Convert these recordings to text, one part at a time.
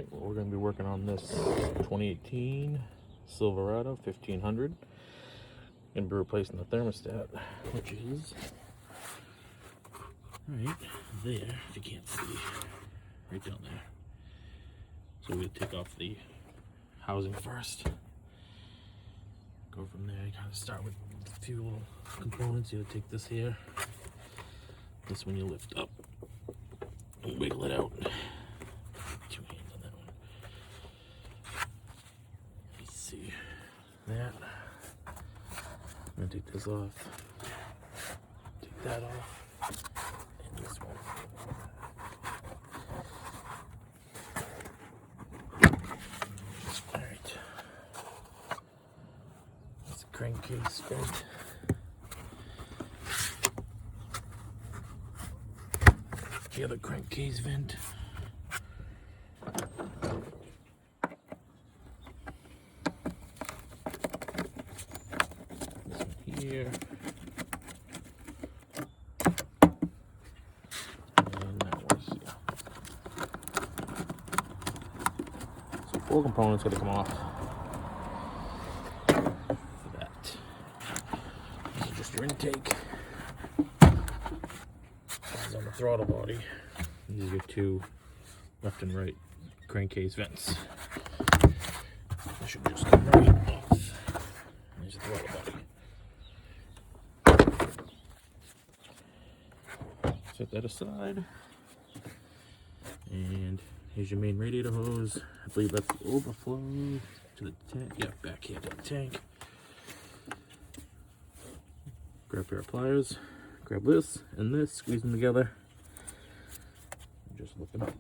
Alright, well, we're going to be working on this 2018 Silverado 1500. Going to be replacing the thermostat, which is right there, if you can't see, right down there. So we're going to take off the housing first. Go from there, you kind of start with a few little components. You take this here. This one you lift up and wiggle it out. 2 hands on that one. Let's see that. I'm gonna take this off. Take that off. And this one. Alright. That's a crankcase vent. The other crankcase vent. This one here. And that one's here. So 4 components gotta come off for that. This is just your intake. This is on the throttle body. These are your 2 left and right crankcase vents. They should just come right off. There's the throttle body. Set that aside. And here's your main radiator hose. I believe that's the overflow to the tank. Yeah, back here to the tank. Grab a pair of pliers. Grab this and this, squeeze them together. Just look it up.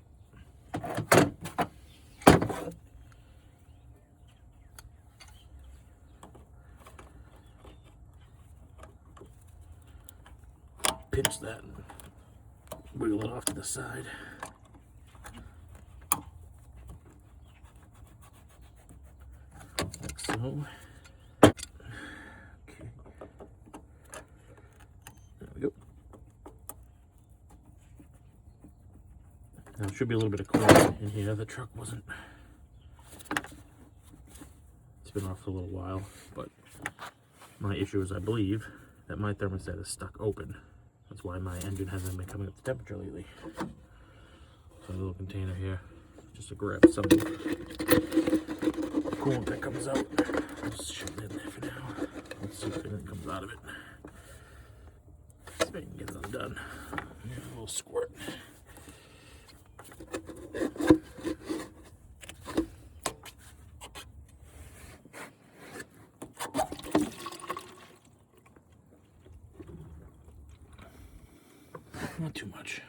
Pinch that and wiggle it off to the side. Like so. Okay. There we go. Now, there should be a little bit of coolant in here. The truck wasn't. It's been off for a little while, but my issue is I believe that my thermostat is stuck open. That's why my engine hasn't been coming up to temperature lately. So a little container here, just to grab some coolant that comes out. I'll just shove it in there for now. Let's see if anything comes out of it. See if I can get it undone. Yeah, a little squirt. Not too much.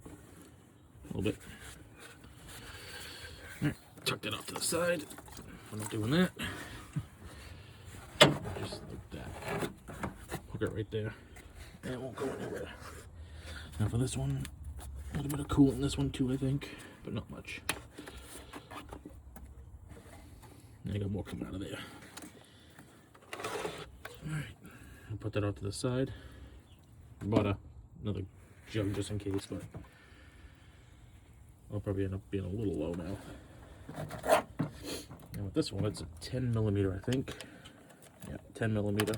A little bit. Alright, tuck that off to the side. I'm not doing that. Just like that. Hook it right there. And it won't go anywhere. Now for this one, a little bit of coolant in this one too, I think, but not much. I got more coming out of there. Alright, I'll put that off to the side. Bought another jug just in case, but I'll probably end up being a little low now. And with this one, it's a 10 millimeter, I think. Yeah, 10 millimeter.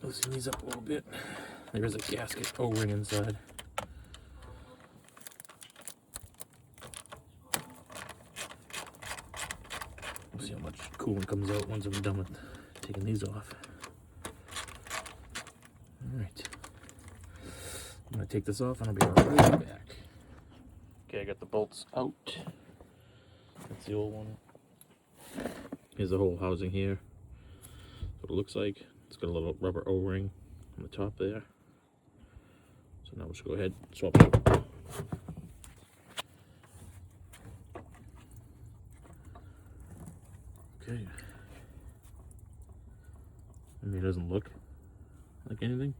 Loosen these up a little bit. There is a gasket O-ring inside. We'll see how much coolant comes out once I'm done with taking these off. Alright, I'm going to take this off and I'll be right back. Okay, I got the bolts out. That's the old one. Here's the whole housing here. That's what it looks like. It's got a little rubber O-ring on the top there. So now we'll just go ahead and swap it out. Okay. I mean, it doesn't look like anything.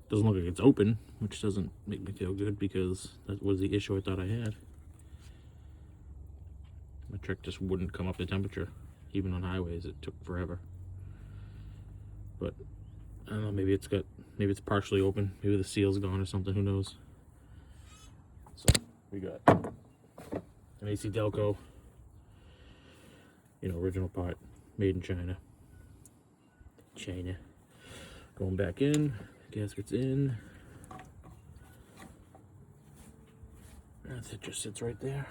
Doesn't look like it's open, which doesn't make me feel good because that was the issue I thought I had. My truck just wouldn't come up to temperature. Even on highways, it took forever. But I don't know, maybe it's partially open. Maybe the seal's gone or something, who knows. We got an AC Delco, you know, original part, made in China. Going back in, gasket's in. That just sits right there.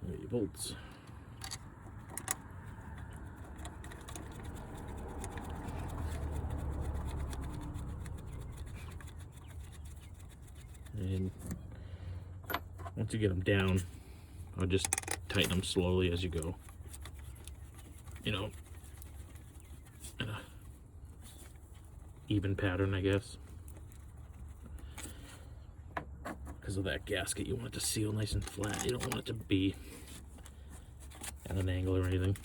There your bolts. And once you get them down, I'll just tighten them slowly as you go. You know, in a even pattern, I guess. Because of that gasket, you want it to seal nice and flat. You don't want it to be at an angle or anything.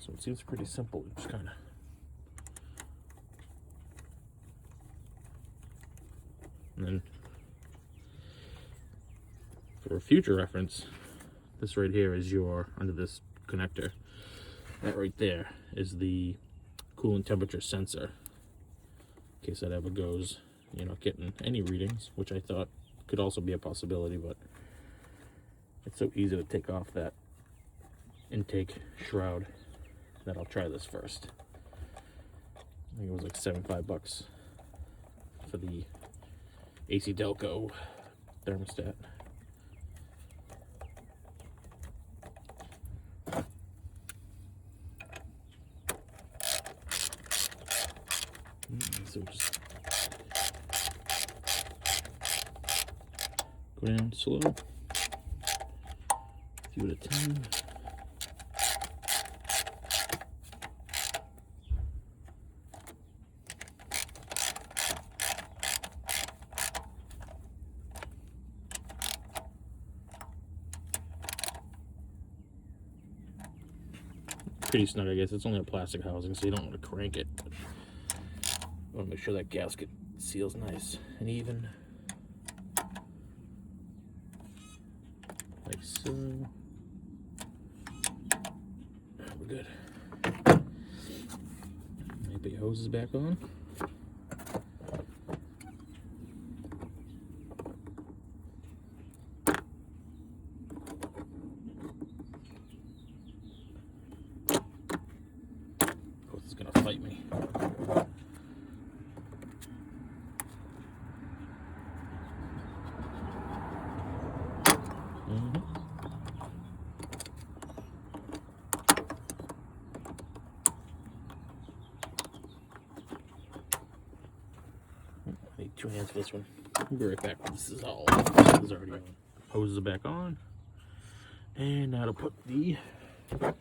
So it seems pretty simple. Just kind of and then for a future reference, this right here is your, under this connector, that right there is the coolant temperature sensor. In case that ever goes, you're not getting any readings, which I thought could also be a possibility, but it's so easy to take off that intake shroud that I'll try this first. I think it was like $75 for the AC Delco thermostat. So just go down slow, a few at a time. Pretty snug, I guess. It's only a plastic housing, so you don't want to crank it. But I want to make sure that gasket seals nice and even, like so. We're good. You put your hoses back on. Of course, it's gonna fight me. I need 2 hands for this one. We'll be right back. This is all. This is already on. Hoses are back on. And now to put the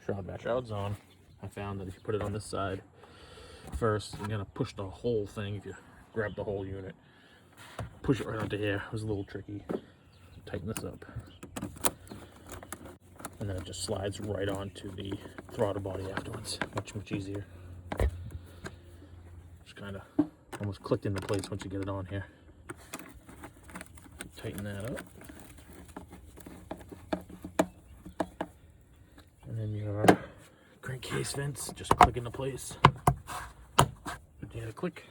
shroud back. Shroud's on. I found that if you put it on this side first, you're gonna push the whole thing. If you grab the whole unit, push it right onto here. It was a little tricky. Tighten this up. And then it just slides right onto the throttle body afterwards. Much easier. Just kind of almost clicked into place once you get it on here. Tighten that up. And then your crankcase vents just click into place. You had a click.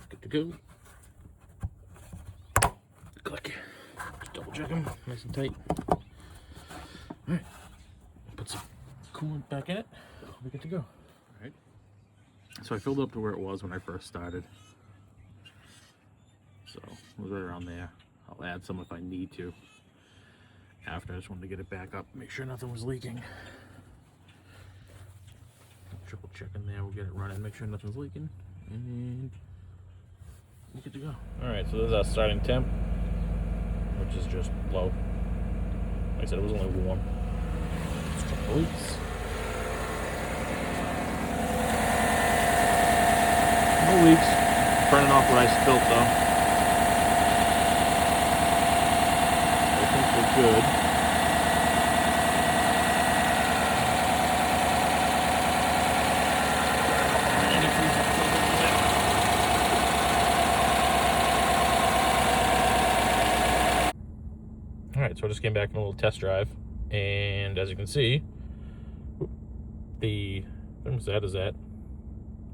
Good to go. Click. Just double check them, nice and tight. Alright. Put some coolant back in it. We're good to go. Alright. So I filled up to where it was when I first started. So it was right around there. I'll add some if I need to. After, I just wanted to get it back up, make sure nothing was leaking. Triple check in there, we'll get it running, make sure nothing's leaking, and we're good to go. Alright, so this is our starting temp, which is just low. Like I said, it was only warm. Let's check the leaks. No leaks. Burning off what I spilt though. I think we're good. Alright, so I just came back from a little test drive, and as you can see, the thermostat is at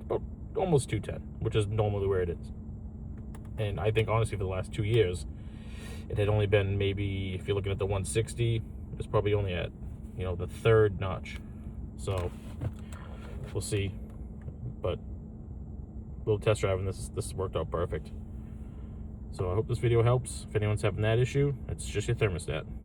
about almost 210, which is normally where it is. And I think honestly for the last 2 years, it had only been maybe, if you're looking at the 160, it's probably only at, you know, the third notch. So we'll see. But little test driving, this worked out perfect. So I hope this video helps. If anyone's having that issue, it's just your thermostat.